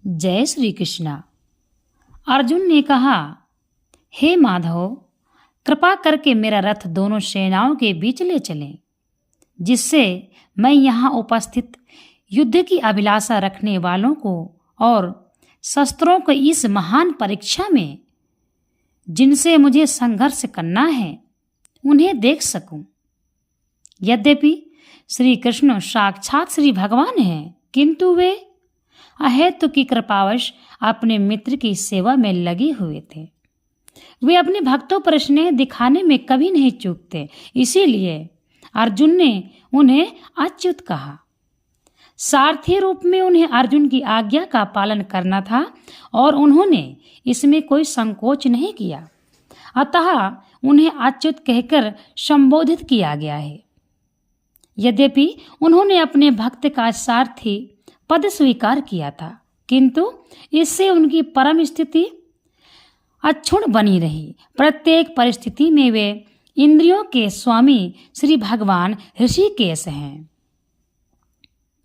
जय श्री कृष्णा। अर्जुन ने कहा, हे माधव, कृपा करके मेरा रथ दोनों सेनाओं के बीच ले चलें, जिससे मैं यहाँ उपस्थित युद्ध की अभिलाषा रखने वालों को और शस्त्रों को इस महान परीक्षा में जिनसे मुझे संघर्ष करना है उन्हें देख सकूं। यद्यपि श्री कृष्ण साक्षात श्री भगवान हैं, किंतु वे अहेतु की कृपावश अपने मित्र की सेवा में लगे हुए थे। वे अपने भक्तों पर स्नेह दिखाने में कभी नहीं चूकते। इसीलिए अर्जुन ने उन्हें अच्युत कहा। सारथी रूप में उन्हें अर्जुन की आज्ञा का पालन करना था और उन्होंने इसमें कोई संकोच नहीं किया। अतः उन्हें अच्युत कहकर संबोधित किया गया है। यद्यपि उन्होंने अपने भक्त का सारथी पद स्वीकार किया था, किंतु इससे उनकी परम स्थिति अक्षुण्ण बनी रही। प्रत्येक परिस्थिति में वे इंद्रियों के स्वामी श्री भगवान ऋषिकेश हैं।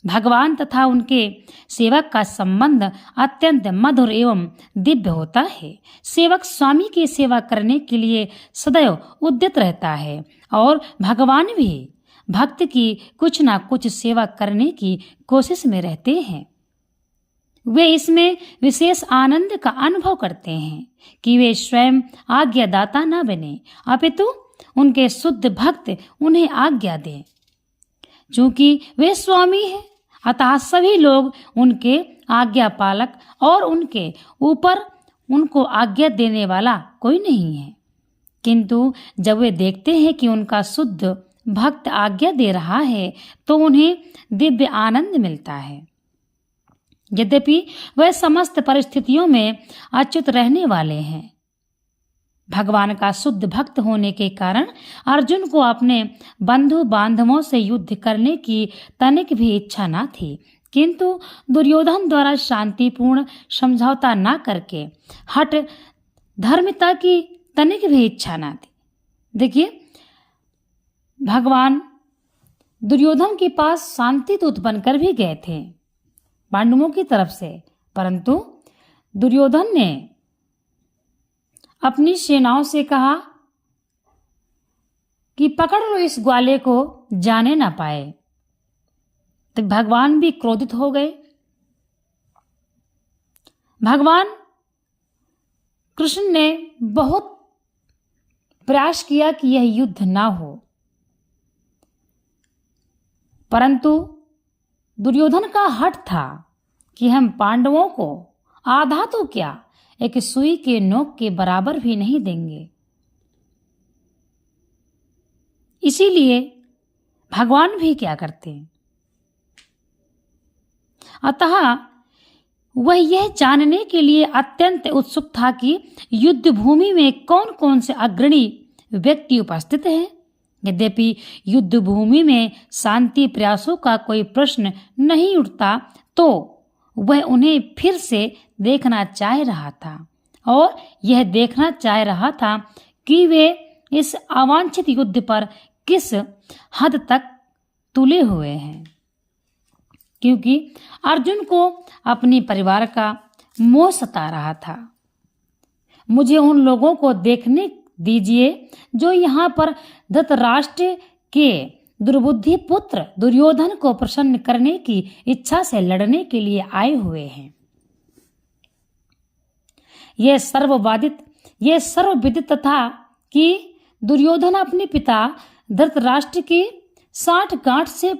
भगवान तथा उनके सेवक का संबंध अत्यंत मधुर एवं दिव्य होता है। सेवक स्वामी की सेवा करने के लिए सदैव उद्यत रहता है और भगवान भी भक्त की कुछ ना कुछ सेवा करने की कोशिश में रहते हैं। वे इसमें विशेष आनंद का अनुभव करते हैं कि वे स्वयं आज्ञादाता न बने, अपितु उनके शुद्ध भक्त उन्हें आज्ञा दें। चूंकि वे स्वामी हैं, अतः सभी लोग उनके आज्ञा पालक और उनके ऊपर उनको आज्ञा देने वाला कोई नहीं है। किंतु जब वे देखते हैं कि उनका शुद्ध भक्त आज्ञा दे रहा है तो उन्हें दिव्य आनंद मिलता है। यद्यपि वह समस्त परिस्थितियों में अच्युत रहने वाले हैं। भगवान का शुद्ध भक्त होने के कारण अर्जुन को अपने बंधु बांधवों से युद्ध करने की तनिक भी इच्छा न थी, किंतु दुर्योधन द्वारा शांतिपूर्ण समझौता न करके हठ धर्मिता की तनिक भी इच्छा न थी। देखिए, भगवान दुर्योधन के पास शांति दूत बनकर भी गए थे पांडवों की तरफ से, परंतु दुर्योधन ने अपनी सेनाओं से कहा कि पकड़ लो इस ग्वाले को, जाने ना पाए। तो भगवान भी क्रोधित हो गए। भगवान कृष्ण ने बहुत प्रयास किया कि यह युद्ध ना हो, परंतु दुर्योधन का हठ था कि हम पांडवों को आधा तो क्या, एक सुई के नोक के बराबर भी नहीं देंगे। इसीलिए भगवान भी क्या करते, अतः वह यह जानने के लिए अत्यंत उत्सुक था कि युद्ध भूमि में कौन कौन से अग्रणी व्यक्ति उपस्थित हैं। यद्यपि युद्ध भूमि में शांति प्रयासों का कोई प्रश्न नहीं उठता, तो वह उन्हें फिर से देखना चाह रहा था और यह देखना चाह रहा था कि वे इस अवांछित युद्ध पर किस हद तक तुले हुए हैं, क्योंकि अर्जुन को अपने परिवार का मोह सता रहा था। मुझे उन लोगों को देखने दीजिए जो यहाँ पर धृतराष्ट्र के दुर्बुद्धि पुत्र दुर्योधन को प्रसन्न करने की इच्छा से लड़ने के लिए आए हुए हैं। यह सर्वविदित था कि दुर्योधन अपने पिता धृतराष्ट्र की साठगांठ से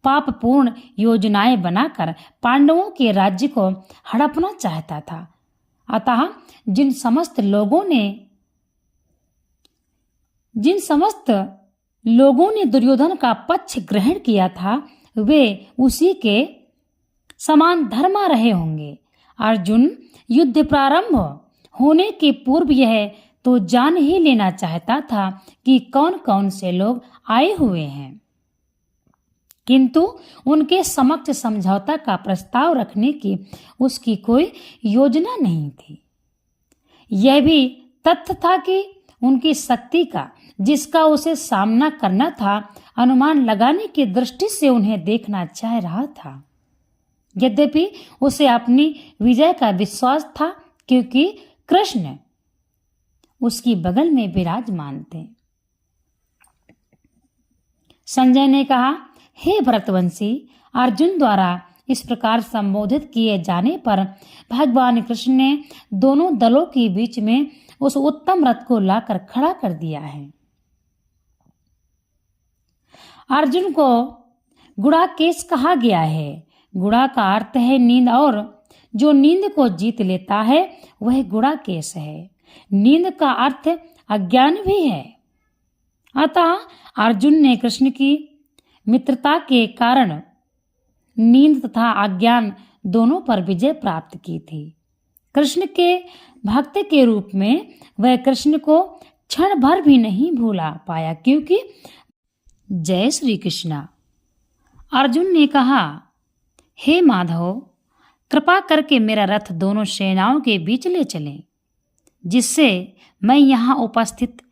पापपूर्ण योजनाएं बनाकर पांडवों के राज्य को हड़पना चाहता था। अतः जिन समस्त लोगों ने दुर्योधन का पक्ष ग्रहण किया था, वे उसी के समान धर्मा रहे होंगे। अर्जुन युद्ध प्रारंभ होने के पूर्व यह तो जान ही लेना चाहता था कि कौन कौन से लोग आए हुए हैं, किंतु उनके समक्ष समझौता का प्रस्ताव रखने की उसकी कोई योजना नहीं थी। यह भी तथ्य था कि उनकी शक्ति का, जिसका उसे सामना करना था, अनुमान लगाने की दृष्टि से उन्हें देखना चाह रहा था। यद्यपि उसे अपनी विजय का विश्वास था, क्योंकि कृष्ण उसकी बगल में विराजमान थे। संजय ने कहा, हे भरतवंशी, अर्जुन द्वारा इस प्रकार संबोधित किए जाने पर भगवान कृष्ण ने दोनों दलों के बीच में उस उत्तम रथ को लाकर खड़ा कर दिया है। अर्जुन को गुड़ाकेश कहा गया है। गुड़ा का अर्थ है नींद, और जो नींद को जीत लेता है वह गुड़ाकेश है। नींद का अर्थ अज्ञान भी है। अतः अर्जुन ने कृष्ण की मित्रता के कारण नींद तथा अज्ञान दोनों पर विजय प्राप्त की थी। कृष्ण के भक्त के रूप में वह कृष्ण को क्षण भर भी नहीं भूला पाया, क्योंकि जय श्री कृष्णा। अर्जुन ने कहा, हे माधव, कृपा करके मेरा रथ दोनों सेनाओं के बीच ले चलें, जिससे मैं यहाँ उपस्थित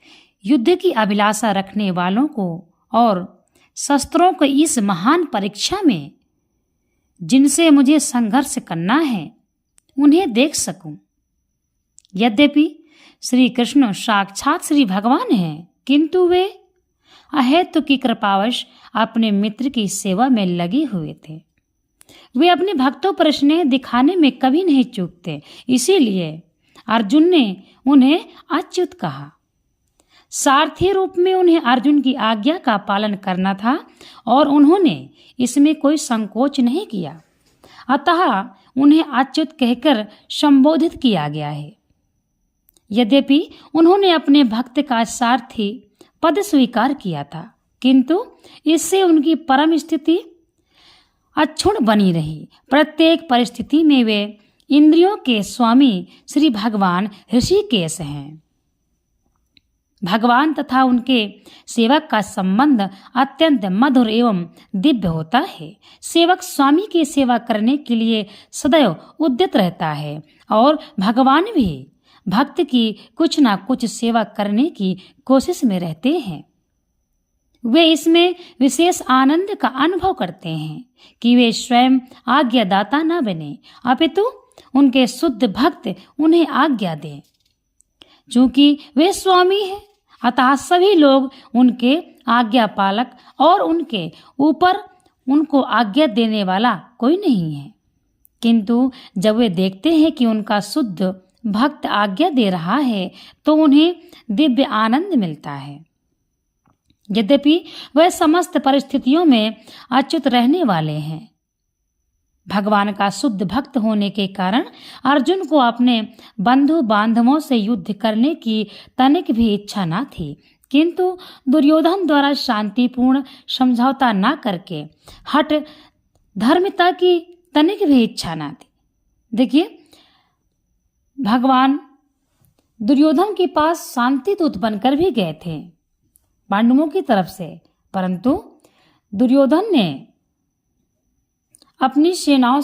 युद्ध की अभिलाषा रखने वालों को और शस्त्रों को इस महान परीक्षा में जिनसे मुझे संघर्ष करना है उन्हें देख सकूं। यद्यपि श्री कृष्ण साक्षात श्री भगवान हैं, किंतु वे अहेतु की कृपावश अपने मित्र की सेवा में लगे हुए थे। वे अपने भक्तों पर स्नेह दिखाने में कभी नहीं चूकते। इसीलिए अर्जुन ने उन्हें अच्युत कहा। सारथी रूप में उन्हें अर्जुन की आज्ञा का पालन करना था और उन्होंने इसमें कोई संकोच नहीं किया। अतः उन्हें अच्युत कहकर संबोधित किया गया है। यद्यपि उन्होंने अपने भक्त का सारथी पद स्वीकार किया था, किंतु इससे उनकी परम स्थिति अक्षुण्ण बनी रही। प्रत्येक परिस्थिति में वे इंद्रियों के स्वामी श्री भगवान ऋषिकेश हैं। भगवान तथा उनके सेवक का संबंध अत्यंत मधुर एवं दिव्य होता है। सेवक स्वामी की सेवा करने के लिए सदैव उद्यत रहता है और भगवान भी भक्त की कुछ ना कुछ सेवा करने की कोशिश में रहते हैं। वे इसमें विशेष आनंद का अनुभव करते हैं कि वे स्वयं आज्ञादाता न बने, अपितु उनके शुद्ध भक्त उन्हें आज्ञा दें। चूंकि वे स्वामी हैं, अतः सभी लोग उनके आज्ञा पालक और उनके ऊपर उनको आज्ञा देने वाला कोई नहीं है। किंतु जब वे देखते हैं कि उनका शुद्ध भक्त आज्ञा दे रहा है तो उन्हें दिव्य आनंद मिलता है। यद्यपि वह समस्त परिस्थितियों में अच्युत रहने वाले हैं। भगवान का शुद्ध भक्त होने के कारण अर्जुन को अपने बंधु बांधवों से युद्ध करने की तनिक भी इच्छा न थी, किंतु दुर्योधन द्वारा शांतिपूर्ण समझौता न करके हठ धर्मिता की तनिक भी इच्छा न थी। देखिए, भगवान दुर्योधन के पास शांति दूत बनकर भी गए थे पांडवों की तरफ से, परंतु दुर्योधन ने अपनी सेनाओं